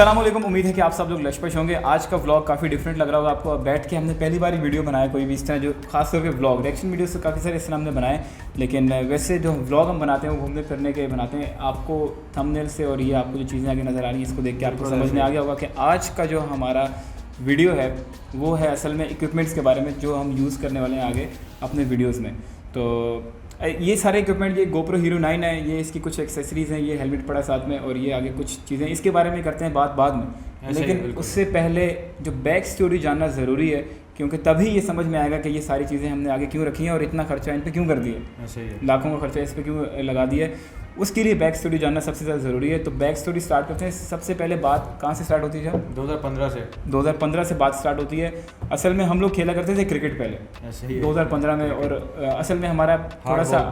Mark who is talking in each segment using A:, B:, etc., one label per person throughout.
A: अस्सलाम वालेकुम। उम्मीद है कि आप सब लोग लशपश होंगे। आज का व्लॉग काफ़ी डिफरेंट लग रहा होगा आपको। बैठ के हमने पहली बार वीडियो बनाया कोई भी इस तरह, जो खासतौर पे व्लॉग रिएक्शन वीडियो से काफ़ी सारे इस तरह हमने बनाए, लेकिन वैसे जो व्लॉग हम बनाते हैं वो घूमने फिरने के बनाते हैं। आपको थंबनेल से और ये आपको जो चीज़ें आगे नज़र आ रही हैं इसको देख के आपको समझ में आ गया होगा कि आज का जो हमारा वीडियो है वो है असल में इक्विपमेंट्स के बारे में जो हम यूज़ करने वाले हैं आगे अपने वीडियोज़ में। तो ये सारे इक्विपमेंट, ये GoPro Hero 9 है, ये इसकी कुछ एक्सेसरीज़ हैं, ये हेलमेट पड़ा साथ में, और ये आगे कुछ चीज़ें इसके बारे में करते हैं बात बाद में। लेकिन उससे पहले जो बैक स्टोरी जानना ज़रूरी है, क्योंकि तभी ये समझ में आएगा कि ये सारी चीज़ें हमने आगे क्यों रखी हैं और इतना खर्चा इन पे क्यों कर दिया, लाखों का खर्चा इस पर क्यों लगा दिया है। उसके लिए बैक स्टोरी जानना सबसे ज़्यादा ज़रूरी है। तो बैक स्टोरी स्टार्ट करते हैं। सबसे पहले बात कहाँ से स्टार्ट होती है? 2015 से बात स्टार्ट होती है। असल में हम लोग खेला करते थे क्रिकेट पहले 2015 में, और असल में हमारा थोड़ा सा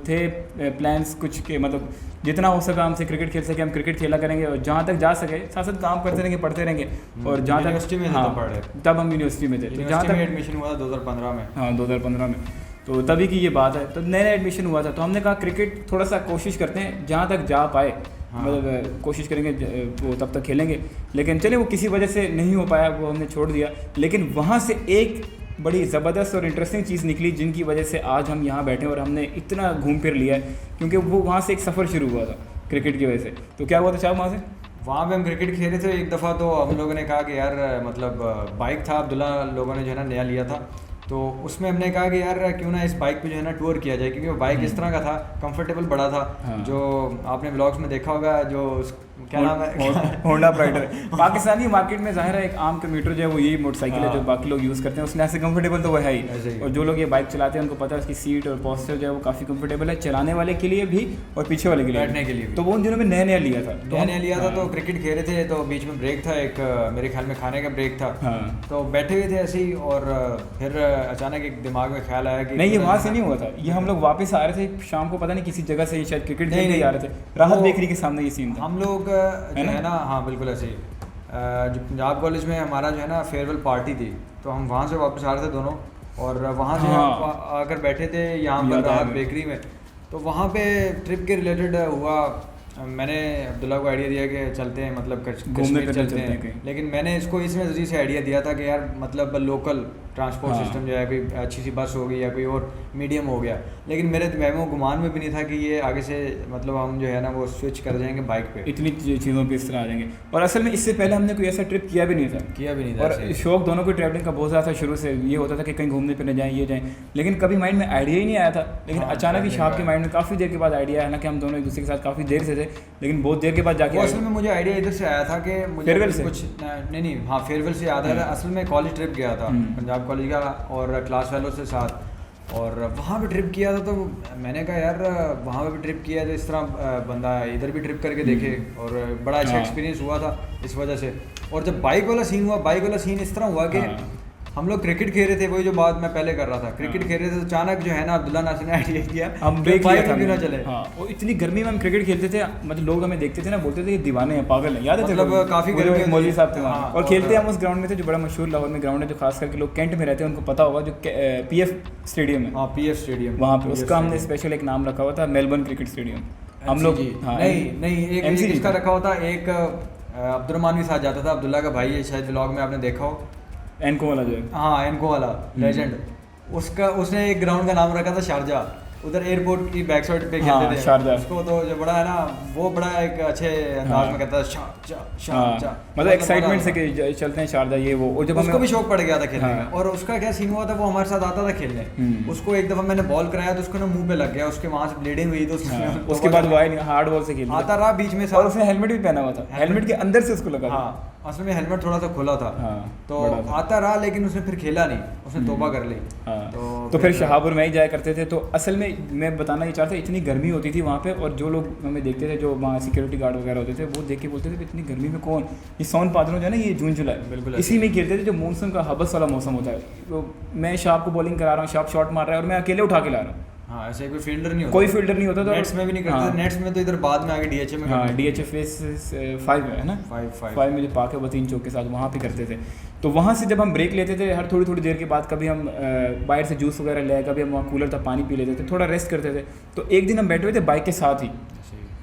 A: थे प्लान्स कुछ के, मतलब जितना हो सका हमसे क्रिकेट खेल सके हम क्रिकेट खेला करेंगे, और जहाँ तक जा सके साथ साथ काम करते रहेंगे, पढ़ते रहेंगे। और जहाँ तक तब हम यूनिवर्सिटी में थे, जहाँ तक
B: एडमिशन हुआ था 2015 में।
A: 2015 में, तो तभी की ये बात है। तो नया एडमिशन हुआ था, तो हमने कहा क्रिकेट थोड़ा सा कोशिश करते हैं, जहाँ तक जा पाए मतलब कोशिश करेंगे वो तब तक खेलेंगे। लेकिन चले वो किसी वजह से नहीं हो पाया, वो हमने छोड़ दिया। लेकिन वहाँ से एक बड़ी ज़बरदस्त और इंटरेस्टिंग चीज़ निकली जिनकी वजह से आज हम यहाँ बैठे और हमने इतना घूम फिर लिया है, क्योंकि वो वहाँ से एक सफ़र शुरू हुआ था क्रिकेट की वजह से। तो क्या हुआ था साहब
B: वहाँ पे हम क्रिकेट खेल रहे थे एक दफ़ा, तो हम लोगों ने कहा कि यार मतलब बाइक था अब्दुल्ला लोगों ने जो है ना नया लिया था, तो उसमें हमने कहा कि यार क्यों ना इस बाइक पे जो है ना टूर किया जाए, क्योंकि वो बाइक इस तरह का था, कंफर्टेबल बड़ा था। जो आपने व्लॉग्स में देखा होगा, जो क्या नाम है,
A: होंडा प्राइडर। पाकिस्तानी मार्केट में ज़ाहिर है एक आम कम्यूटर जो है वो यही मोटरसाइकिल है जो बाकी लोग यूज़ करते हैं, उसने ऐसे कंफर्टेबल तो वो है ही। और जो लोग ये बाइक चलाते हैं उनको पता है उसकी सीट और पोस्चर जो है वो काफ़ी कंफर्टेबल है, चलाने वाले के लिए भी और पीछे वाले के लिए,
B: बैठने के लिए।
A: तो वो उन दिनों में नया लिया था,
B: तो क्रिकेट खेल रहे थे, तो बीच में ब्रेक था एक, मेरे ख्याल में खाने का ब्रेक था, तो बैठे हुए थे ऐसे ही, और फिर अचानक एक दिमाग में ख्याल आया कि
A: नहीं, ये वहाँ से नहीं हुआ था, ये हम लोग वापस आ रहे थे शाम को, पता नहीं किसी जगह से शायद क्रिकेट खेलने ही आ रहे थे, राहत बेकरी के सामने ये सीन था।
B: हम लोग है ना, हाँ बिल्कुल ऐसे ही, जो पंजाब कॉलेज में हमारा जो है ना फेयरवेल पार्टी थी, तो हम वहाँ से वापस आ रहे थे दोनों, और वहाँ से आकर बैठे थे यहाँ पर राहत बेकरी में। तो वहाँ पे ट्रिप के रिलेटेड हुआ, मैंने अब्दुल्ला को आइडिया दिया कि चलते हैं, मतलब कश्मीर चलते हैं। लेकिन मैंने इसको इस नज़रिए से आइडिया दिया था कि यार मतलब लोकल ट्रांसपोर्ट सिस्टम जो है, कोई अच्छी सी बस हो गई या कोई और मीडियम हो गया। लेकिन मेरे दिमाग में गुमान में भी नहीं था कि ये आगे से मतलब हम जो है ना वो स्विच कर जाएंगे बाइक पे,
A: इतनी चीज़ों पे इस तरह आ जाएंगे। और असल में इससे पहले हमने कोई ऐसा ट्रिप किया भी नहीं था, और शौक दोनों को ट्रैवलिंग का बहुत ज़्यादा था। शुरू से ये होता था कि कहीं घूमने फिरने जाएँ, ये जाएँ, लेकिन कभी माइंड में आइडिया ही नहीं आया था। लेकिन अचानक ही शाह के माइंड में काफ़ी देर के बाद आइडिया है ना कि हम दोनों एक दूसरे के साथ काफ़ी देर से थे, लेकिन बहुत देर के बाद जाके
B: असल में मुझे आइडिया इधर से आया था कि फेयरवेल से कुछ नहीं, हाँ फेयरवेल से याद आया। असल में कॉलेज ट्रिप गया था पंजाब कॉलेज का, और क्लास फेलो से साथ, और वहाँ पे ट्रिप किया था। तो मैंने कहा यार वहाँ पे भी ट्रिप किया तो इस तरह बंदा इधर भी ट्रिप करके देखे, और बड़ा अच्छा एक्सपीरियंस हुआ था इस वजह से। और जब बाइक वाला सीन हुआ, बाइक वाला सीन इस तरह हुआ कि हम लोग क्रिकेट खेल रहे थे, वही जो बात मैं पहले कर रहा था, क्रिकेट खेल रहे थे, तो अचानक जो है ना अब्दुल्ला नासिर ने आइडिया किया
A: हम ब्रेक क्यों ना चले। वो इतनी गर्मी में हम क्रिकेट खेलते थे, मतलब लोग हमें देखते थे ना, बोलते थे ये दीवाने हैं, पागल हैं, याद है?
B: मतलब काफ़ी गर्मी,
A: मौलवी साहब थे वहाँ, और खेलते हम उस ग्राउंड में थे जो बड़ा मशहूर लाहौर में ग्राउंड है, जो खास करके लोग कैंट में रहते हैं उनको पता होगा, जो PF स्टेडियम है।
B: PF स्टेडियम,
A: वहाँ पे उसका हमने स्पेशल एक नाम रखा हुआ था, मेलबर्न क्रिकेट स्टेडियम। हम लोग
B: नहीं एक इसका रखा हुआ था, एक अब्दुर्रहमान भी साथ जाता था, अब्दुल्ला का भाई है, शायद व्लॉग में आपने देखा हो,
A: एनको वाला जो है,
B: हाँ एनको वाला लेजेंड, उसका उसने एक ग्राउंड का नाम रखा था शारजा, उधर एयरपोर्ट की बैक साइड पे खेलते थे शारजा। उसको तो जो बड़ा है ना वो बड़ा एक अच्छे अंदाज में कहता है शारजा,
A: मतलब एक्साइटमेंट से कि चलते हैं शारजा ये वो। और जब
B: उसको भी शौक पड़ गया था खेलने में, और उसका क्या सीन हुआ था, वो हमारे साथ आता था खेलने, उसको एक दफा मैंने बॉल कराया तो उसको ना मुंह पे लग गया, उसके वहां से ब्लीडिंग हुई, तो
A: उसके बाद वो हार्ड बॉल से खेलता
B: आता रहा बीच में, और
A: उसने हेलमेट भी पहना हुआ था, हेलमेट के अंदर से उसको लगा।
B: असल में हेलमेट थोड़ा सा खुला था, तो आता रहा, लेकिन उसने फिर खेला नहीं, उसने तौबा कर ली।
A: तो फिर शहापुर में ही जाया करते थे। तो असल में मैं बताना ये चाहता, इतनी गर्मी होती थी वहाँ पे, और जो लोग हमें देखते थे, जो वहाँ सिक्योरिटी गार्ड वगैरह होते थे, वो देख के बोलते थे कि इतनी गर्मी में कौन, ये सौन पादरों जो है ना, ये जून जुलाई बिल्कुल इसी में खेलते थे, जो मानसून का हबस वाला मौसम होता है। तो मैं शाह को बॉलिंग करा रहा हूँ, शाह शॉट मार रहा है और मैं अकेले उठा के ला रहा हूँ।
B: हाँ, ऐसे कोई फील्डर नहीं होता,
A: कोई फील्डर नहीं होता था,
B: नेट्स में भी नहीं करते थे। नेट्स में तो इधर बाद में आगे DHA में,
A: हाँ DHFS 5 है ना, 5 में जो पाक है वतीन चौक के साथ वहाँ पे करते थे। तो वहाँ से जब हम ब्रेक लेते थे, हर थोड़ी थोड़ी देर के बाद कभी हम बाहर से जूस वगैरह ले, कभी हम वहाँ कूलर था पानी पी लेते थे, थोड़ा रेस्ट करते थे। तो एक दिन हम बैठे हुए थे बाइक के साथ ही,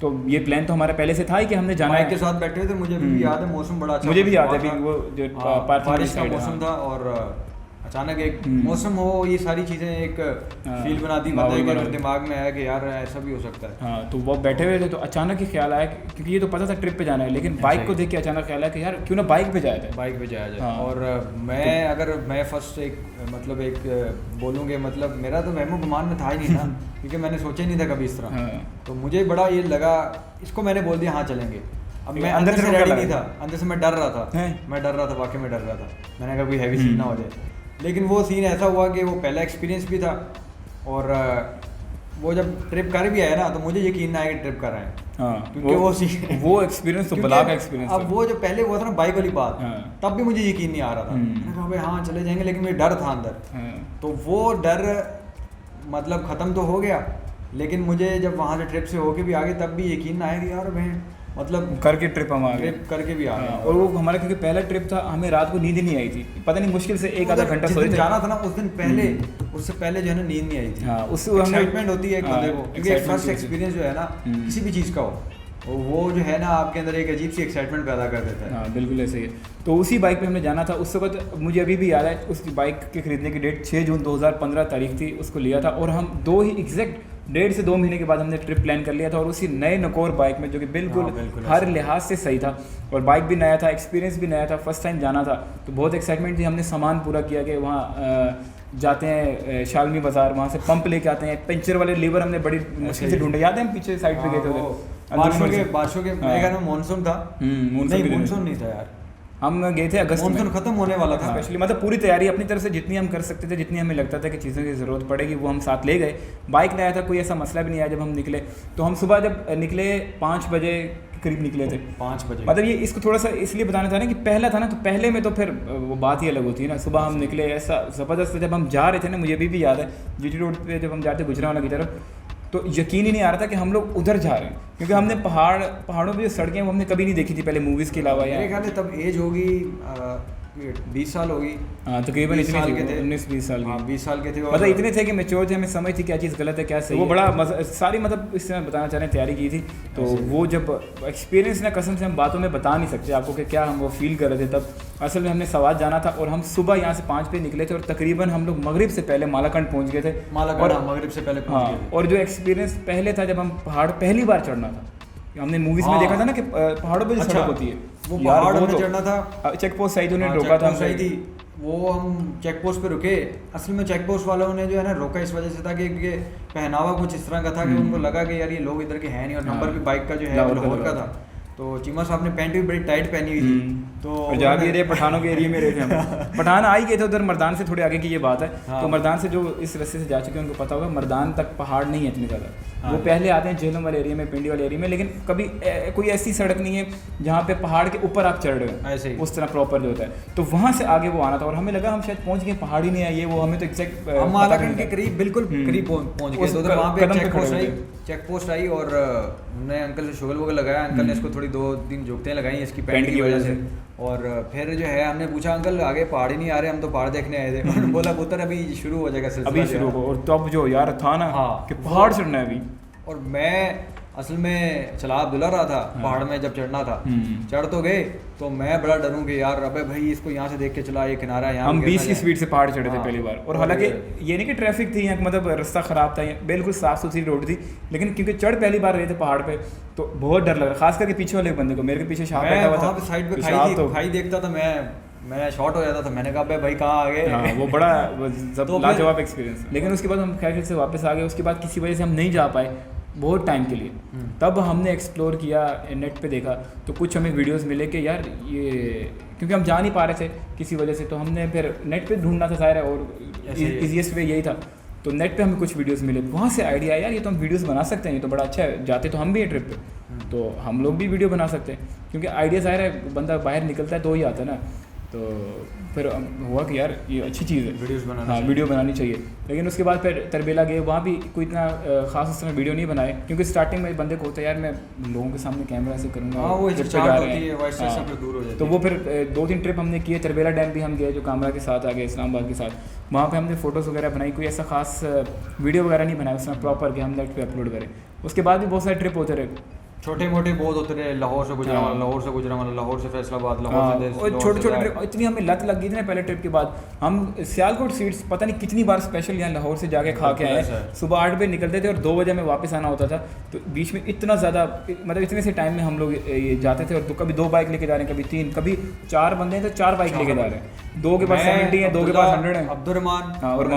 A: तो ये प्लान तो हमारा पहले से था ही कि हमने जाना
B: बाइक
A: है।
B: के साथ बैठे थे, मुझे भी याद है मौसम बड़ा अच्छा,
A: मुझे भी याद है
B: था।
A: अभी वो जो
B: हाँ,
A: पार्किंग
B: बारिश का
A: साइड है,
B: मौसम
A: हाँ।
B: था और अचानक एक
A: हम्म।
B: मौसम हो, ये सारी चीज़ें एक
A: हाँ,
B: फील बनाती
A: माहौल
B: बताए
A: बना
B: कि
A: दी।
B: दिमाग में आया कि यार ऐसा भी हो सकता है।
A: हाँ, तो वो बैठे हुए थे तो अचानक ही ख्याल आया क्योंकि ये तो पता था ट्रिप पे जाना है, लेकिन बाइक को देख के अचानक ख्याल आया कि यार क्यों ना बाइक पे जाया जाए।
B: बाइक पे जाया जाए।
A: हाँ।
B: और मैं अगर मैं फर्स्ट एक मतलब एक बोलूँगे, मतलब मेरा तो वहमो गुमान में था ही नहीं था क्योंकि मैंने सोचा ही नहीं था कभी इस तरह।
A: हाँ।
B: तो मुझे बड़ा ये लगा, इसको मैंने बोल दिया हाँ चलेंगे। अब मैं
A: अंदर
B: अंदर
A: से
B: से
A: क्या
B: रेडी
A: लगा?
B: नहीं था, अंदर से मैं डर रहा था,
A: हैं?
B: मैं डर रहा था, वाकई में डर रहा था। मैंने कहा कोई हैवी सीन ना हो जाए, लेकिन वो सीन ऐसा हुआ कि वो पहला एक्सपीरियंस भी था और वो जब ट्रिप कर भी आया ना तो मुझे यकीन ना आया कि ट्रिप कर रहे हैं।
A: हाँ,
B: क्योंकि
A: वो एक्सपीरियंस तो
B: क्योंकि
A: बला का एक्सपीरियंस
B: अब वो जो पहले हुआ था ना बाइक वाली बात,
A: हाँ।
B: तब भी मुझे यकीन नहीं आ रहा था। मैंने कहा भाई हाँ चले जाएंगे, लेकिन मुझे डर था अंदर। तो वो डर मतलब ख़त्म तो हो गया, लेकिन मुझे जब वहाँ से ट्रिप से होके भी आ गए तब भी यकीन ना आया कि यार मैं मतलब
A: करके ट्रिप हम आ गए।
B: ट्रिप करके भी आ गए।
A: हाँ, और वो हमारा क्योंकि पहला ट्रिप था, हमें रात को नींद ही नहीं आई थी, पता नहीं मुश्किल से एक आधा घंटा
B: जिस
A: सोए
B: दिन
A: थे।
B: जाना था ना उस दिन पहले, उससे पहले जो है ना नींद नहीं आई थी।
A: हाँ, उससे हमने
B: एक्साइटमेंट होती है एक
A: हाँ,
B: बंदे को, क्योंकि
A: excitement
B: फर्स्ट
A: होती है।
B: एक्सपीरियंस जो है ना किसी भी चीज़ का हो, वो जो है ना आपके अंदर एक अजीब सी एक्साइटमेंट पैदा कर देता है।
A: हाँ बिल्कुल ऐसे ही है। तो उसी बाइक पे हमने जाना था। उस वक्त मुझे अभी भी याद है, उस बाइक के खरीदने की डेट 6 जून 2015 तारीख थी, उसको लिया था और हम 1.5 से 2 महीने के बाद हमने ट्रिप प्लान कर लिया था और उसी नए नकोर बाइक में जो कि बिल्कुल हर लिहाज से सही था और बाइक भी नया था, एक्सपीरियंस भी नया था, फर्स्ट टाइम जाना था तो बहुत एक्साइटमेंट थी। हमने सामान पूरा किया कि वहाँ जाते हैं शालमी बाज़ार, वहाँ से पंप लेके आते हैं, पंचर वाले लीवर हमने बड़ी मुश्किल से ढूंढे, याद है हम पीछे साइड पे गए थे उधर।
B: बारिशों के मेरे ख्याल में मानसून था, नहीं मानसून नहीं था यार,
A: हम गए थे अगस्त में,
B: मानसून खत्म होने वाला था।
A: स्पेशली मतलब पूरी तैयारी अपनी तरफ से जितनी हम कर सकते थे, जितनी हमें लगता था कि चीज़ों की ज़रूरत पड़ेगी वो हम साथ ले गए। बाइक लाया था, कोई ऐसा मसला भी नहीं आया जब हम निकले। तो हम सुबह जब निकले 5 बजे के करीब निकले थे।
B: 5 बजे
A: मतलब ये इसको थोड़ा सा इसलिए बताना था ना कि पहला था ना, तो पहले में तो फिर वो बात ही अलग होती है ना। सुबह हम निकले ऐसा ज़बरदस्त, जब हम जा रहे थे ना, मुझे अभी भी याद है जीटी रोड पे जब हम जाते गुजरांवाला की तरफ, तो यकीन ही नहीं आ रहा था कि हम लोग उधर जा रहे हैं, क्योंकि हमने पहाड़ों पे जो सड़कें वो हमने कभी नहीं देखी थी पहले मूवीज़ के अलावा।
B: मेरे ख्याल में तब एज होगी 20 साल होगी।
A: हाँ तकरीबन
B: 20 साल के थे,
A: 19-20 साल की।
B: 20 साल के थे,
A: मतलब इतने थे कि मैच्योर थे, हमें समझ थी क्या चीज़ गलत है क्या सही है। वो बड़ा सारी मतलब इस तरह बताना चाह रहे हैं तैयारी की थी। तो वो जब एक्सपीरियंस ना, कसम से हम बातों में बता नहीं सकते आपको कि क्या हम वो फील कर रहे थे तब। असल में हमने सवाद जाना था और हम सुबह यहाँ से 5 बजे निकले थे और तकरीबन हम लोग मगरिब से पहले मालाकंड पहुँच गए थे।
B: और मगरिब से पहले पहुंच गए।
A: और जो एक्सपीरियंस पहले था जब हम पहाड़ पहली बार चढ़ना था, हमने मूवीज में देखा था ना कि पहाड़ों पे जो सड़क होती है,
B: वो पहाड़ हमने चढ़ना था,
A: चेक पोस्ट आई थी, उन्हें रोका था,
B: सही थी। वो हम चेक पोस्ट पे रुके, असल में चेक पोस्ट वालों ने जो है ना रोका इस वजह से था कि पहनावा कुछ इस तरह का था कि उनको लगा कि यार ये लोग इधर के हैं नहीं, और नंबर भी बाइक का जो है लाहौर का था। तो चीमा साहब ने पैंट भी बड़ी टाइट पहनी हुई थी। तो
A: जाके रहे पठानों के एरिया में रहे थे हम। पठान आ ही गए थे उधर, मर्दान से थोड़े आगे की ये बात है। तो मर्दान से जो इस रास्ते से जा चुके हैं उनको पता होगा, मर्दान तक पहाड़ नहीं है इतने ज़्यादा। वो पहले आते हैं झेलम वाले एरिया में, पिंडी वाले एरिया में, लेकिन कभी कोई ऐसी सड़क नहीं है जहाँ पे पहाड़ के ऊपर आप चढ़ रहे हो
B: ऐसे ही
A: उस तरह प्रॉपर जो होता है। तो वहाँ से आगे वो आना था और हमें लगा हम शायद पहुँच गए, पहाड़ ही नहीं है ये वो, हमें तो एग्जैक्ट
B: हम मालाकंड के करीब बिल्कुल करीब पहुँच गए। तो वहाँ पे चेक पोस्ट आई और उन्होंने अंकल से शुगर वगैरह लगाया। अंकल ने इसको थोड़ी 2-3 जुगतें लगाई इसकी पैंट की वजह से। और फिर जो है हमने पूछा अंकल आगे पहाड़ ही नहीं आ रहे, हम तो पहाड़ देखने आए थे। उन्होंने बोला पुत्र अभी शुरू हो जाएगा सिलसिला,
A: अभी शुरू हो। और तब जो यार था ना कि पहाड़ चढ़ना है अभी,
B: और मैं असल में चला दुला रहा था पहाड़ में जब चढ़ना था। चढ़ तो गए तो मैं बड़ा डरूं कि यार अबे भाई इसको यहाँ से देख के चला, ये किनारा यहाँ।
A: हम 20 की स्पीड से पहाड़ चढ़े थे पहली बार। और हालांकि ये नहीं कि ट्रैफिक थी यहाँ, मतलब रास्ता ख़राब था, बिल्कुल साफ़ सुथरी रोड थी, लेकिन क्योंकि चढ़ पहली बार रहे थे पहाड़ पे तो बहुत डर लग रहा, खास करके पीछे वाले बंदे को। मेरे के पीछे शाह बैठा हुआ था,
B: साइड पे खाई देखता था, मैं शॉर्ट हो जाता था। मैंने कहा भाई कहाँ आ गए।
A: हाँ, वो बड़ा लाजवाब एक्सपीरियंस। लेकिन उसके बाद हम खैर से वापस आ गए। उसके बाद किसी वजह से हम नहीं जा पाए बहुत टाइम के लिए। तब हमने एक्सप्लोर किया, नेट पे देखा तो कुछ हमें वीडियोस मिले कि यार ये, क्योंकि हम जा नहीं पा रहे थे किसी वजह से, तो हमने फिर नेट पे ढूंढना था ज़ाहिर है, और ईजीएस्ट वे यही था। तो नेट पे हमें कुछ वीडियोस मिले, वहाँ से आइडिया यार ये तो हम वीडियोस बना सकते हैं, ये तो बड़ा अच्छा है, जाते तो हम भी हैं ट्रिप पे तो हम लोग भी वीडियो बना सकते हैं। क्योंकि आइडिया ज़ाहिर है बंदा बाहर निकलता है तो ही आता है ना। तो फिर हुआ कि यार ये अच्छी चीज़ है, वीडियो बनानी चाहिए। लेकिन उसके बाद फिर तरबेला गए, वहाँ भी कोई इतना ख़ास उस तरह वीडियो नहीं बनाए, क्योंकि स्टार्टिंग में बंदे को होता है यार मैं लोगों के सामने कैमरा से करूँगा, तो वो फिर 2-3 ट्रिप हमने किए। तरबेला डैम भी हम गए जो कामरा के साथ आ गए, इस्लामाबाद के साथ, वहाँ पे हमने फ़ोटोज़ वगैरह बनाई, कोई ऐसा खास वीडियो वगैरह नहीं बनाया उसमें प्रॉपर कि हम नेट पे अपलोड करें। उसके बाद भी बहुत सारे ट्रिप होते रहे।
B: छोटे मोटे बहुत उतरे, लाहौर से गुजरावाला, लाहौर से गुजरावाला, लाहौर से फैसलाबाद, लाहौर से
A: और छोटे छोटे ट्रिप इतनी हमें लत लग गई थी ना पहले ट्रिप के बाद। हम सियालकोट सीट्स पता नहीं कितनी बार स्पेशल यहाँ लाहौर से जाके खा के आए। सुबह 8 बजे निकलते थे और 2 बजे हमें वापस आना होता था। तो बीच में इतना ज़्यादा मतलब इतने से टाइम में हम लोग ये जाते थे। और तो कभी 2 बाइक लेके जा रहे हैं, कभी 3, कभी 4 बंदे हैं तो 4 बाइक लेके जा रहे हैं। 2 के पास 70 है, 2 के पास 100 है।
B: अब्दुर्रहमान
A: और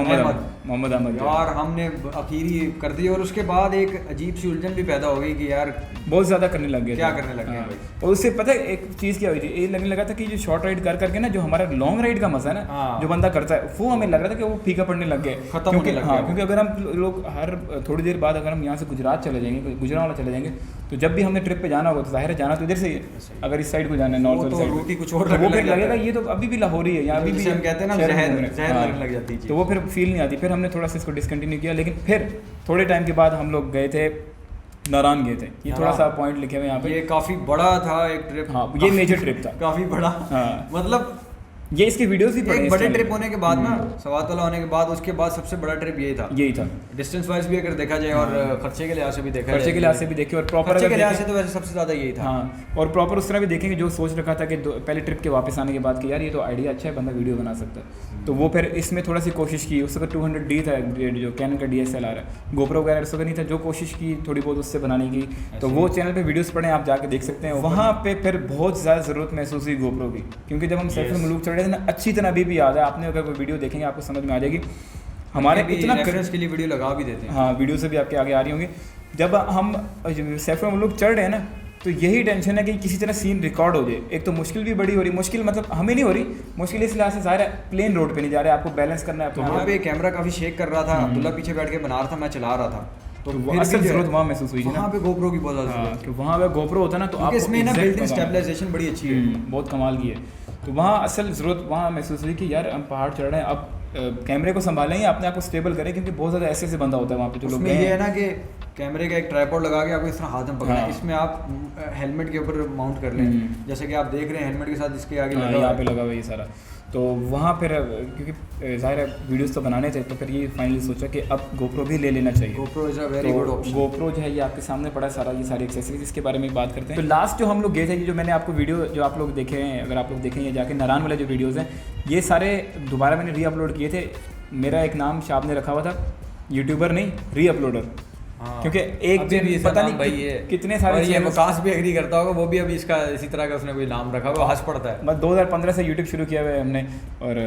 A: मोहम्मद अहमद
B: यार हमने आखिरी कर दी। और उसके बाद एक अजीब सी उलझन भी पैदा हो गई कि यार
A: बहुत ज़्यादा करने लग गए,
B: क्या करने लग गए।
A: और उससे पता है एक चीज़ क्या हुई थी, ये लगने लगा था कि जो शॉर्ट राइड कर करके ना जो हमारा लॉन्ग राइड का मज़ा है ना जो बंदा करता है, वो हमें लग रहा था कि वो फीका पड़ने लग गए,
B: खत्म होने लग गया।
A: क्योंकि अगर हम लोग हर थोड़ी देर बाद अगर हम यहाँ से गुजरात चले जाएंगे, गुजरावाला चले जाएंगे, तो जब भी हमने ट्रिप पे जाना होगा तो जाहिर है जाना तो इधर से ही है। अगर इस साइड को जाना है नॉर्थ साइड
B: रोटी कुछ और
A: वो फिर लगेगा ये तो अभी भी लाहौर ही है, यहाँ अभी भी
B: हम कहते हैं ना जहर लगने लग जाती है,
A: तो वो फिर फील नहीं आती। फिर हमने थोड़ा सा इसको डिसकंटिन्यू किया। लेकिन फिर थोड़े टाइम के बाद हम लोग गए थे नारायण गए थे। ये थोड़ा सा पॉइंट लिखे हुए यहाँ पे,
B: ये काफ़ी बड़ा था एक ट्रिप।
A: हाँ ये मेजर ट्रिप था,
B: काफ़ी बड़ा।
A: हाँ
B: मतलब
A: ये इसके वीडियोस भी पड़े
B: एक बड़े ट्रिप होने के बाद ना, सवात वाला होने के बाद उसके बाद सबसे बड़ा ट्रिप यही था डिस्टेंस वाइज भी अगर देखा जाए और खर्चे के लिहाज से भी देखा जाए,
A: खर्चे के लिहाज से भी देखे और प्रॉपर
B: खर्चे के लिहाज से तो वैसे सबसे ज़्यादा यही था।
A: हाँ और प्रॉपर उस तरह भी देखेंगे जो सोच रखा था कि पहले ट्रिप के वापस आने के बाद कि यार ये तो आइडिया अच्छा है, बंदा वीडियो बना सकता है। तो वो फिर इसमें थोड़ा सी कोशिश की। उस वक्त 200D था जो कैनन का DSLR है, गोप्रो वगैरह उस वक्त नहीं था। जो कोशिश की थोड़ी बहुत उससे बनाने की, तो वो चैनल पे वीडियोस पड़े आप जाके देख सकते हैं। वहाँ पे फिर बहुत ज़्यादा ज़रूरत महसूस हुई गोप्रो की, क्योंकि जब हम सैफुल मुलूक चढ़ रहे थे ना, अच्छी तरह अभी भी याद है, आपने अगर कोई वीडियो देखेंगे आपको समझ में आ जाएगी। हमारे इतना
B: रेफरेंस के लिए वीडियो लगा भी देते हैं,
A: हाँ वीडियो से भी आपके आगे आ रही होंगी। जब हम सैफुल मुलूक चढ़ रहे हैं ना, तो यही टेंशन है कि किसी तरह सीन रिकॉर्ड हो जाए। एक तो मुश्किल भी बड़ी हो रही, मुश्किल मतलब हमें नहीं हो रही, मुश्किल इस लिहाज से ज़ाहिर है प्लेन रोड पे नहीं जा रहे, आपको बैलेंस करना है।
B: तो वहाँ पे कैमरा काफ़ी शेक कर रहा था, अब्दुल्ला पीछे बैठ के बना रहा था, मैं चला रहा था,
A: तो वो असल ज़रूरत वहाँ महसूस हुई
B: वहाँ पे गोप्रो की बहुत ज़्यादा
A: ज़रूरत है। वहाँ पे गोप्रो होता ना तो आप
B: इसमें ना बिल्ट इन स्टेबलाइजेशन बड़ी अच्छी है,
A: बहुत कमाल की है। तो वहाँ असल ज़रूरत वहाँ महसूस हुई कि यार हम पहाड़ चढ़ रहे हैं, अब कैमरे को संभालें, अपने आप को स्टेबल करें, क्योंकि बहुत ज़्यादा ऐसे बंदा होता है वहाँ पे जो लोग।
B: ये है ना कि कैमरे का एक ट्राइपॉड लगा के आपको इस तरह हाथ में पकड़ना है, इसमें आप हेलमेट के ऊपर माउंट कर लें, जैसे कि आप देख रहे हैं हेलमेट के साथ इसके आगे
A: यहाँ पे लगा हुआ ये सारा। तो वहाँ फिर क्योंकि ज़ाहिर है वीडियोस तो बनाने थे, तो फिर ये फाइनली सोचा कि अब गोप्रो भी ले लेना चाहिए।
B: GoPro is a very good option.
A: GoPro जो है ये आपके सामने पड़ा है सारा, ये सारी एक्सेसरीज, इसके बारे में बात करते हैं। तो लास्ट जो हम लोग गए थे, ये जो मैंने आपको वीडियो जो आप लोग देखे हैं, अगर आप लोग देखेंगे जाके नारायण वाले जो वीडियोज़ हैं, ये सारे दोबारा मैंने री अपलोड किए थे। मेरा एक नाम शाब ने रखा हुआ था, यूट्यूबर नहीं री अपलोडर, क्योंकि एक दिन पता नहीं भाई ये कितने सारे
B: ये वकास भी एग्री करता होगा, वो भी अभी इसका इसी तरह का उसने कोई नाम रखा हुआ, हंस पड़ता है।
A: बस 2015 से यूट्यूब शुरू किया हुआ है हमने, और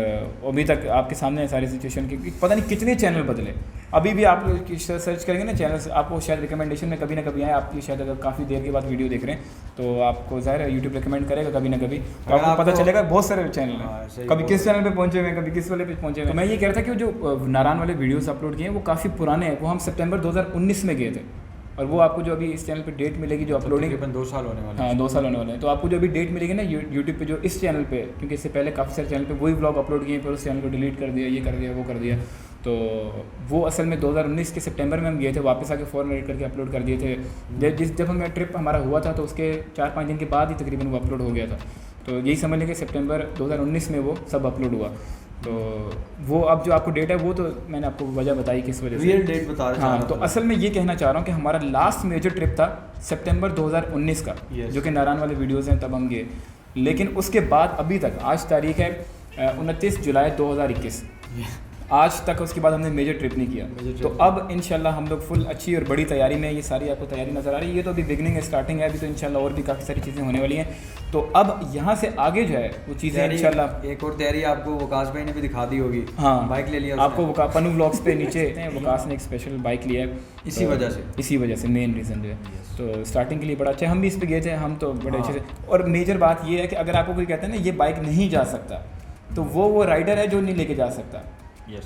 A: अभी तक आपके सामने सारी सिचुएशन की पता नहीं कितने चैनल बदले। अभी भी आप सर्च करेंगे ना चैनल, आपको शायद रिकमेंडेशन में कभी ना कभी आए, आपकी शायद अगर काफ़ी देर के बाद वीडियो देख रहे हैं तो आपको ज़ाहिर है यूट्यूब रिकमेंड करेगा कभी ना कभी, तो आपको पता चलेगा बहुत सारे चैनल हैं, कभी किस चैनल पे पहुंचे हुए हैं, कभी किस वाले पे पहुंचे हुए हैं। तो मैं ये कह रहा था कि जो नारायण वाले वीडियोस अपलोड किए हैं वो काफ़ी पुराने हैं, वो हम सितंबर 2019 में गए थे, और वो आपको जो अभी इस चैनल पे डेट मिलेगी जो अपलोडिंग,
B: तकरीबन 2 साल होने वाले हैं।
A: हाँ 2 साल होने वाले हैं। तो आपको जो अभी डेट मिलेगी ना यूट्यूब पे जो इस चैनल पे, क्योंकि इससे पहले काफ़ी सारे चैनल पे वही व्लॉग अपलोड किए, फिर उस चैनल को डिलीट कर दिया, ये कर दिया, वो कर दिया। तो वो असल में 2019 के सितंबर में हम गए थे, वापस आके फ़ौरन एडिट करके अपलोड कर दिए थे। जब हमें ट्रिप हमारा हुआ था तो उसके 4-5 दिन के बाद ही तकरीबन वो अपलोड हो गया था। तो यही समझ लें कि सितंबर 2019 में वो सब अपलोड हुआ। तो वो अब जो आपको डेट है वो तो मैंने आपको वजह बताई किस वजह से,
B: रियल डेट बता रहे।
A: हाँ तो असल में ये कहना चाह रहा हूँ कि हमारा लास्ट मेजर ट्रिप था सितंबर 2019 का, जो कि नारायण वाले वीडियोज़ हैं तब हम गए। लेकिन उसके बाद अभी तक आज तारीख है 29 जुलाई 2021, आज तक उसके बाद हमने मेजर ट्रिप नहीं किया। तो अब इंशाल्लाह हम लोग फुल अच्छी और बड़ी तैयारी में, ये सारी आपको तैयारी नज़र आ रही है। ये तो अभी बिगनिंग स्टार्टिंग है, अभी तो इंशाल्लाह और भी काफ़ी सारी चीज़ें होने वाली हैं। तो अब यहाँ से आगे जो है वो चीज़ें इंशाल्लाह,
B: एक और तैयारी आपको वकास भाई ने भी दिखा दी होगी।
A: हाँ
B: बाइक ले लिया
A: आपको पन्नू व्लॉग्स पे नीचे वकास ने एक स्पेशल बाइक लिया है,
B: इसी वजह से
A: मेन रीज़न जो है। तो स्टार्टिंग के लिए बड़ा अच्छा, हम भी इस पे गए थे, हम तो बड़े अच्छे से। और मेजर बात ये है कि अगर आपको कोई कहता है ना ये बाइक नहीं जा सकता, तो वो राइडर है जो नहीं लेके जा सकता।
B: यस,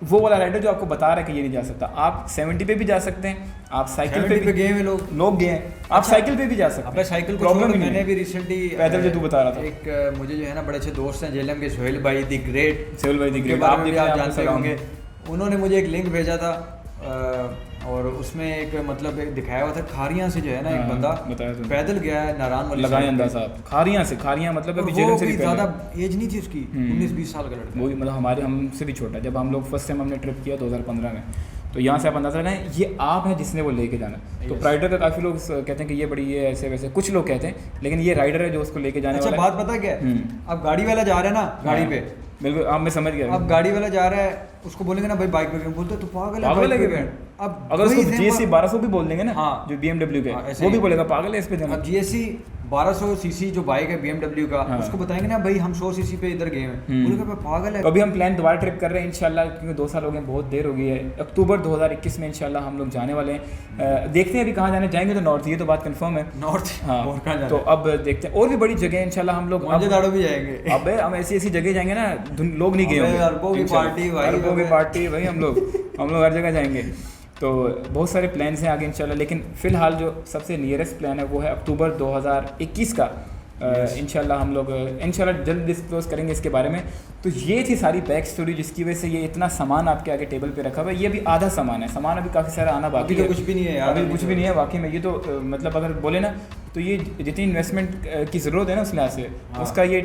A: वो वाला राइडर जो आपको बता रहा है कि ये नहीं जा सकता। आप 70 पे भी जा सकते हैं, आप साइकिल पे भी
B: गए हैं, लोग
A: गए हैं, आप साइकिल पे भी जा सकते हैं।
B: साइकिल
A: प्रॉब्लम नहीं,
B: मैंने भी रिसेंटली
A: पैदल जो तू बता रहा था,
B: एक मुझे जो है ना बड़े अच्छे दोस्त हैं जेएलएम के, सोहेल भाई द ग्रेट,
A: आप
B: जानते होंगे, उन्होंने मुझे एक लिंक भेजा था और उसमें एक मतलब एक दिखाया हुआ था खारियां से जो है ना एक बंदा पैदल गया है नारायण वाली
A: लगाए अंदाज साहब, खारियां मतलब अभी
B: जेएलएम से ज़्यादा एज नहीं थी उसकी, 19-20 साल का लड़का,
A: वही मतलब हमसे भी छोटा। जब हम लोग फर्स्ट टाइम हमने ट्रिप किया 2015 में, तो यहाँ से आप अंदाज़ा लगाएं ये आप है जिसने वो लेके जाना। तो राइडर का काफ़ी लोग कहते हैं कि ये बड़ी ये ऐसे वैसे, कुछ लोग कहते हैं, लेकिन ये राइडर है जो उसको लेके जाने वाला है।
B: बात पता क्या है, अब गाड़ी वाला जा रहा है ना गाड़ी पे,
A: बिल्कुल आप मैं समझ गया।
B: अब गाड़ी वाला जा रहा है, उसको बोलेंगे ना भाई बाइक पे बोलते तो पागल है। अब
A: अगर उसको GSC 1200 भी बोल देंगे ना,
B: हाँ,
A: जो BMW के वो भी बोलेगा पागल है इस पे जाना।
B: अब GSC 1200 सीसी जो बाइक है BMW का,
A: हाँ,
B: उसको बताएंगे ना भाई हम 100 सीसी पे इधर गए हैं, बोलेगा पागल है।
A: तो अभी हम प्लान दोबारा ट्रिप कर रहे हैं इंशाल्लाह, क्योंकि 2 साल हो गए, बहुत देर हो गई है। अक्टूबर 2021 में इंशाल्लाह हम लोग जाने वाले हैं। देखते हैं अभी कहाँ जाने, जाएंगे तो नॉर्थ, ये तो बात कंफर्म है,
B: नॉर्थ।
A: हाँ, तो अब देखते हैं और भी बड़ी जगह इंशाल्लाह हम लोग
B: भी जाएंगे।
A: अब हम ऐसी जगह जाएंगे ना लोग नहीं गए होंगे,
B: अरबों की
A: पार्टी भाई हम लोग हर जगह जाएंगे। तो बहुत सारे प्लान्स हैं आगे इंशाल्लाह, लेकिन फ़िलहाल जो सबसे नियरेस्ट प्लान है वो है अक्टूबर 2021 का। इंशाल्लाह हम लोग इंशाल्लाह जल्द डिस्क्लोज करेंगे इसके बारे में। तो ये थी सारी बैक स्टोरी जिसकी वजह से ये इतना सामान आपके आगे टेबल पे रखा हुआ है। ये भी आधा सामान है, सामान अभी काफ़ी सारा आना बाकी है,
B: कुछ भी नहीं है यार,
A: अभी कुछ भी नहीं है वाकई में। ये तो मतलब अगर बोले ना तो ये जितनी इन्वेस्टमेंट की ज़रूरत है ना उस लिहाज से, उसका ये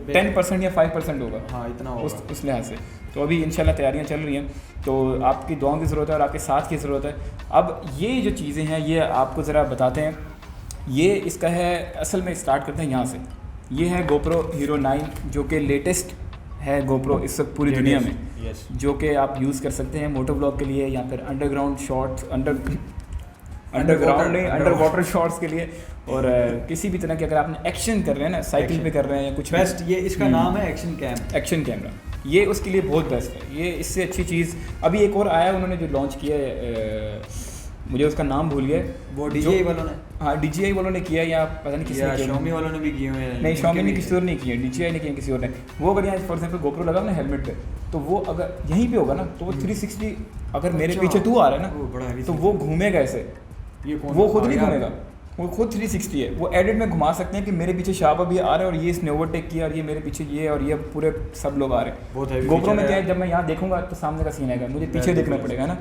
A: 10% या 5% होगा,
B: हाँ, इतना होगा
A: उस लिहाज से। तो अभी इंशाल्लाह तैयारियां चल रही हैं, तो आपकी दुआओं की ज़रूरत है और आपके साथ की ज़रूरत है। अब ये जो चीज़ें हैं ये आपको ज़रा बताते हैं। ये इसका है, असल में स्टार्ट करते हैं यहाँ से। ये है GoPro Hero 9 जो कि लेटेस्ट है GoPro इस वक्त पूरी दुनिया में, जो कि आप यूज़ कर सकते हैं मोटो ब्लॉग के लिए या फिर underground shots, under water shots के लिए, और किसी भी तरह के अगर आपने एक्शन कर रहे हैं ना, साइकिल पे कर रहे हैं या कुछ
B: बेस्ट, ये इसका नाम है एक्शन
A: कैमरा। ये उसके लिए बहुत बेस्ट है। ये इससे अच्छी चीज़ अभी एक और आया उन्होंने जो लॉन्च किया है, मुझे उसका नाम भूल गया,
B: वो DJI वालों ने,
A: हाँ DJI वालों ने किया या पता नहीं किसी ने किया,
B: Xiaomi वालों ने भी किए हुए हैं।
A: नहीं Xiaomi ने किसी और नहीं किया, DJI ने किया किसी और ने। वो अगर यहाँ फॉर एग्जाम्पल GoPro लगा ना हेलमेट पे, तो वो अगर यहीं पे होगा ना तो वो 360 अगर मेरे पीछे तू आ रहा है ना तो वो घूमेगा ऐसे, वो खुद नहीं घूमेगा, वो खुद 360 है। वो एडिट में घुमा सकते हैं कि मेरे पीछे शाबा भी आ रहा है और ये इसने ओवरटेक किया और ये मेरे पीछे ये और ये पूरे सब लोग आ रहे हैं। GoPro में क्या है, जब मैं यहाँ देखूंगा तो सामने का सीन आएगा, मुझे पीछे देखना पड़ेगा ना,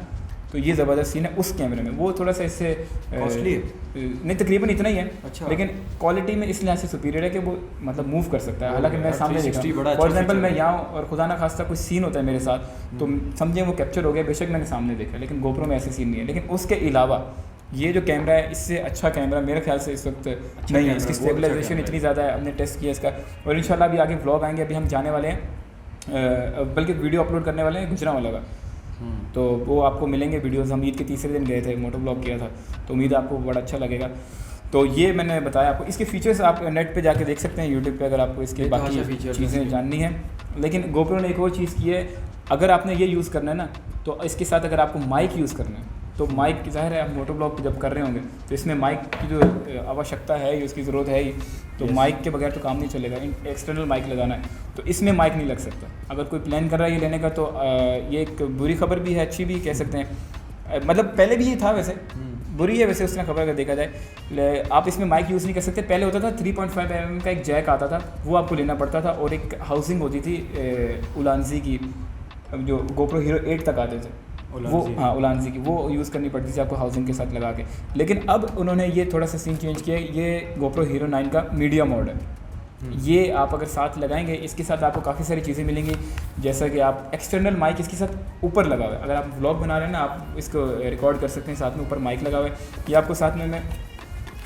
A: तो ये ज़बरदस्त सीन है उस कैमरे में। वो थोड़ा सा इससे
B: कॉस्टली है,
A: नहीं तकरीबन इतना ही है, अच्छा, लेकिन क्वालिटी में इस लिहाज से सुपीरियर है कि वो मतलब मूव कर सकता है। हालांकि मैं सामने देखा, फॉर एग्जांपल मैं यहाँ और खुदा ना खास्ता कोई सीन होता है मेरे साथ तो समझे वो कैप्चर हो गया, बेशक मैंने सामने देखा, लेकिन GoPro में ऐसे सीन नहीं है। लेकिन उसके अलावा ये जो कैमरा है इससे अच्छा कैमरा मेरे ख्याल से इस वक्त नहीं है। इसकी स्टेबलाइजेशन इतनी ज़्यादा है, हमने टेस्ट किया इसका, और इंशाल्लाह अभी आगे व्लॉग आएंगे। अभी हम जाने वाले हैं, बल्कि वीडियो अपलोड करने वाले हैं गुजरांवाला का, तो वो आपको मिलेंगे वीडियोस। हम ईद के तीसरे दिन गए थे, मोटो ब्लॉग किया था, तो उम्मीद है आपको बड़ा अच्छा लगेगा। तो ये मैंने बताया आपको, इसके फीचर्स आप नेट पे जाके देख सकते हैं, यूट्यूब पे, अगर आपको इसके बाकी चीज़ें जाननी है। लेकिन GoPro ने एक और चीज़ की है, अगर आपने ये यूज़ करना है ना तो इसके साथ अगर आपको माइक यूज़ करना है तो माइक ज़ाहिर है आप मोटो ब्लॉग जब कर रहे होंगे तो इसमें माइक की जो आवश्यकता है, उसकी ज़रूरत है ही, तो माइक के बगैर तो काम नहीं चलेगा। एक्सटर्नल माइक लगाना है तो इसमें माइक नहीं लग सकता। अगर कोई प्लान कर रहा है ये लेने का तो ये एक बुरी खबर भी है, अच्छी भी कह सकते हैं। मतलब पहले भी ये था, वैसे बुरी है वैसे उस तरह खबर अगर देखा जाए। आप इसमें माइक यूज़ नहीं कर सकते। पहले होता था 3.5 mm का एक जैक आता था, वो आपको लेना पड़ता था, और एक हाउसिंग होती थी उलानजी की, जो GoPro Hero 8 तक आते थे वो, हाँ उलानजी की, वो यूज़ करनी पड़ती थी आपको हाउसिंग के साथ लगा के। लेकिन अब उन्होंने ये थोड़ा सा सीन चेंज किया, ये GoPro Hero 9 का मीडिया मोड है। ये आप अगर साथ लगाएंगे, इसके साथ आपको काफ़ी सारी चीज़ें मिलेंगी, जैसा कि आप एक्सटर्नल माइक इसके साथ ऊपर लगा हुआ है। अगर आप व्लॉग बना रहे हैं ना, आप इसको रिकॉर्ड कर सकते हैं, साथ में ऊपर माइक लगा हुआ है। ये आपको साथ में मैं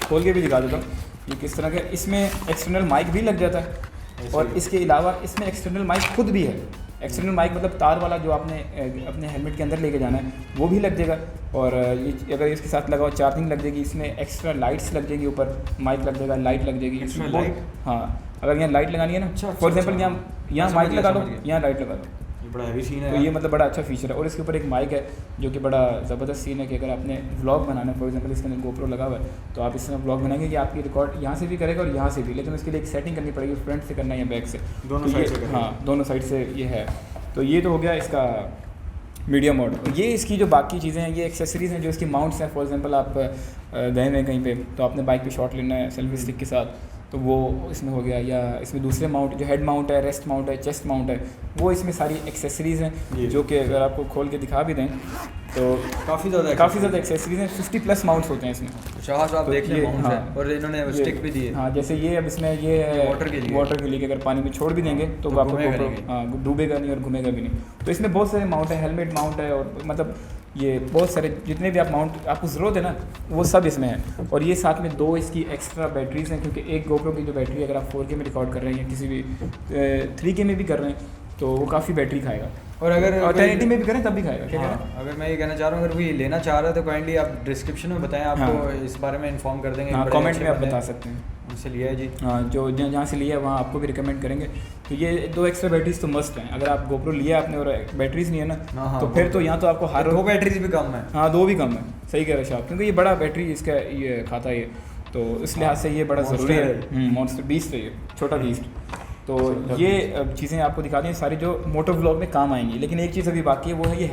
A: खोल के भी दिखा देता हूँ ये किस तरह का, इसमें एक्सटर्नल माइक भी लग जाता है, और इसके अलावा इसमें एक्सटर्नल माइक खुद भी है। एक्सटर्नल माइक मतलब तार वाला जो आपने अपने हेलमेट के अंदर लेके जाना है वो भी लग जाएगा, और ये अगर इसके साथ लगा हुआ चार्जिंग लग जाएगी, इसमें एक्स्ट्रा लाइट्स लग जाएगी, ऊपर माइक लग जाएगा, लाइट लग जाएगी, लाइट, हाँ अगर यहाँ लाइट लगानी है ना, फॉर एग्जाम्पल यहाँ माइक लगा लो, यहाँ लाइट लगा दो,
B: बड़ा हैवी सीन है।
A: तो ये मतलब बड़ा अच्छा फीचर है। और इसके ऊपर एक माइक है जो कि बड़ा ज़बरदस्त सीन है कि अगर आपने व्लॉग बनाना है, फॉर एग्जांपल इसके अंदर GoPro लगा हुआ है, तो आप इसमें व्लॉग बनाएंगे कि आपकी रिकॉर्ड यहाँ से भी करेगा और यहाँ से भी, लेकिन उसके लिए एक सेटिंग करनी पड़ेगी, फ्रंट से करना है या बैक से,
B: दोनों साइड से,
A: हाँ दोनों साइड से ये है। तो ये तो हो गया इसका मीडिया मोड। ये इसकी जो बाकी चीज़ें हैं, ये एक्सेसरीज़ हैं जो इसकी माउंट्स हैं। फॉर एग्जांपल आप गए हैं कहीं पे, तो आपने बाइक पे शॉट लेना है सेल्फी स्टिक के साथ, तो वो इसमें हो गया। या इसमें दूसरे माउंट जो हेड माउंट है, रेस्ट माउंट है, चेस्ट माउंट है, वो इसमें सारी एक्सेसरीज़ हैं जो कि अगर आपको खोल के दिखा भी दें तो
B: काफ़ी ज़्यादा
A: एक्सेसरीज हैं, 50+ माउंट्स होते हैं इसमें।
B: शाह साहब देख लें माउंट्स
A: हाँ,
B: हैं, और इन्होंने स्टिक भी दिए।
A: हाँ, जैसे ये अब इसमें ये है
B: वाटर के लिए
A: कि अगर पानी में छोड़ भी देंगे तो
B: तो
A: आपको डूबेगा नहीं और घूमेगा भी नहीं। तो इसमें बहुत सारे माउंट है, हेलमेट माउंट है, और मतलब ये बहुत सारे जितने भी आप माउंट आपको ज़रूरत है ना वो सब इसमें है। और ये साथ में 2 इसकी एक्स्ट्रा बैटरीज हैं, क्योंकि एक GoPro की जो बैटरी अगर आप 4K में रिकॉर्ड कर रहे हैं या किसी भी 3K में भी कर रहे हैं तो वो काफ़ी बैटरी खाएगा,
B: और अगर
A: 1080 में भी करें तब भी खाएगा। क्या
B: अगर मैं ये कहना चाह रहा हूँ, अगर कोई लेना चाह रहा है तो काइंडली आप डिस्क्रिप्शन में बताएं, आपको इस बारे में इन्फॉर्म कर देंगे।
A: हाँ, कमेंट में आप बता सकते हैं
B: उनसे लिया है जी।
A: हाँ, जो जहाँ से लिया है वहाँ आपको भी रिकमेंड करेंगे। तो ये 2 एक्स्ट्रा बैटरीज तो मस्ट हैं। अगर आप GoPro लिया आपने और बैटरीज नहीं है ना, तो फिर तो यहाँ तो आपको हर
B: 2 बैटरीज भी कम है।
A: हाँ, 2 भी कम है, सही कह रहे हैं आप, क्योंकि ये बड़ा बैटरी इसका ये खाता है ये, तो इस लिहाज से ये बड़ा ज़रूरी है। मॉन्स्टर बीस्ट है ये, छोटा बीस्ट। तो ये चीज़ें आपको दिखा दी सारी जो मोटो व्लॉग में काम आएंगी। लेकिन एक चीज़ अभी बाकी है, वो है ये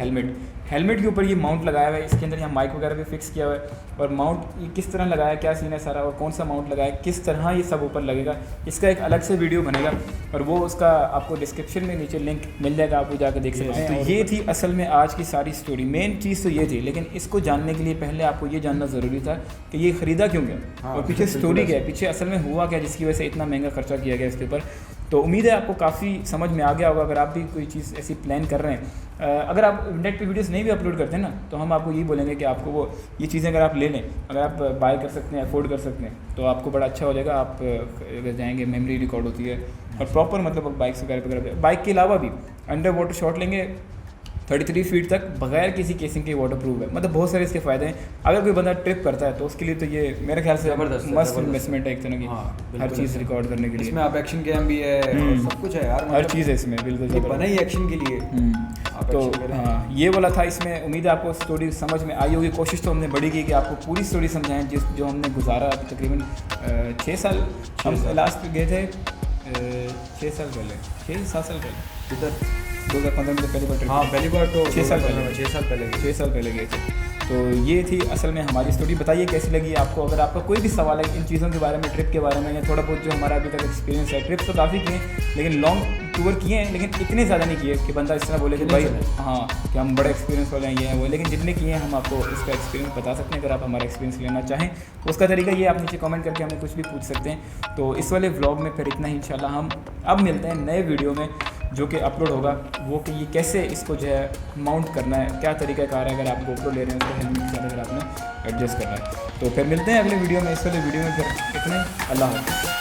A: हेलमेट के ऊपर ये माउंट लगाया हुआ है। इसके अंदर यहाँ माइक वगैरह भी फिक्स किया हुआ है, और माउंट ये किस तरह लगाया, क्या सीन है सारा, और कौन सा माउंट लगाया, किस तरह ये सब ऊपर लगेगा, इसका एक अलग से वीडियो बनेगा, और वो उसका आपको डिस्क्रिप्शन में नीचे लिंक मिल जाएगा, आप वो जाकर देख सकते हैं। तो ये थी असल में आज की सारी स्टोरी। मेन चीज़ तो ये थी, लेकिन इसको जानने के लिए पहले आपको ये जानना ज़रूरी था कि ये ख़रीदा क्यों गया, और पीछे स्टोरी क्या है, पीछे असल में हुआ क्या जिसकी वजह से इतना महंगा खर्चा किया गया इसके ऊपर। तो उम्मीद है आपको काफ़ी समझ में आ गया होगा। अगर आप भी कोई चीज़ ऐसी प्लान कर रहे हैं, अगर आप नेट पे वीडियोस नहीं भी अपलोड करते हैं ना, तो हम आपको यही बोलेंगे कि आपको वो ये चीज़ें अगर आप ले लें, अगर आप बाय कर सकते हैं, अफोर्ड कर सकते हैं, तो आपको बड़ा अच्छा हो जाएगा। आप अगर जाएंगे, मेमोरी रिकॉर्ड होती है, और प्रॉपर मतलब बाइक्स वगैरह बाइक के अलावा भी अंडर वाटर शॉट लेंगे 33 फीट तक बगैर किसी केसिंग के वाटर प्रूफ है। मतलब बहुत सारे इसके फ़ायदे हैं। अगर कोई बंदा ट्रिप करता है तो उसके लिए तो ये मेरे ख्याल से मस्त इन्वेस्टमेंट है एक तरह की, हर चीज़ रिकॉर्ड करने के लिए।
B: इसमें आप एक्शन कैम भी है, सब कुछ है यार,
A: हर चीज़ है इसमें, बिल्कुल
B: बना ही एक्शन के लिए।
A: तो हाँ, ये वाला था इसमें। उम्मीद है आपको स्टोरी समझ में आई होगी। कोशिश तो हमने बड़ी की कि आपको पूरी स्टोरी समझाएं, जो हमने गुजारा तकरीबन 6 साल। हम लास्ट गए थे 6 साल पहले, 6-7 साल पहले, इधर 2015 में पहली बार।
B: हाँ, पहली बार तो
A: 6 साल पहले,
B: 6 साल पहले
A: गए थे। तो ये थी असल में हमारी स्टोरी। बताइए कैसी लगी आपको। अगर आपका कोई भी सवाल है इन चीज़ों के बारे में, ट्रिप के बारे में, या थोड़ा बहुत जो हमारा अभी तक एक्सपीरियंस है, ट्रिप्स तो काफ़ी किए लेकिन लॉन्ग टूर किए हैं, लेकिन इतने ज़्यादा नहीं किए कि बंदा इस तरह बोले कि भाई हाँ कि हम बड़े एक्सपीरियंस वाले हैं ये हैं वो। लेकिन जितने किए हैं हम आपको इसका एक्सपीरियंस बता सकते हैं। अगर आप हमारा एक्सपीरियंस लेना चाहें उसका तरीका ये, आप नीचे कमेंट करके हमें कुछ भी पूछ सकते हैं। तो इस वाले व्लॉग में फिर इतना ही। इंशाल्लाह हम अब मिलते हैं नए वीडियो में जो कि अपलोड होगा, वो कि ये कैसे इसको जो है माउंट करना है, क्या तरीका कार है। अगर आप GoPro ले रहे हैं तो हेलमेट के साथ अगर आपने एडजस्ट करना है, तो फिर मिलते हैं अगले वीडियो में। इस वाले वीडियो में फिर इतने। अल्लाह हाफ़िज़।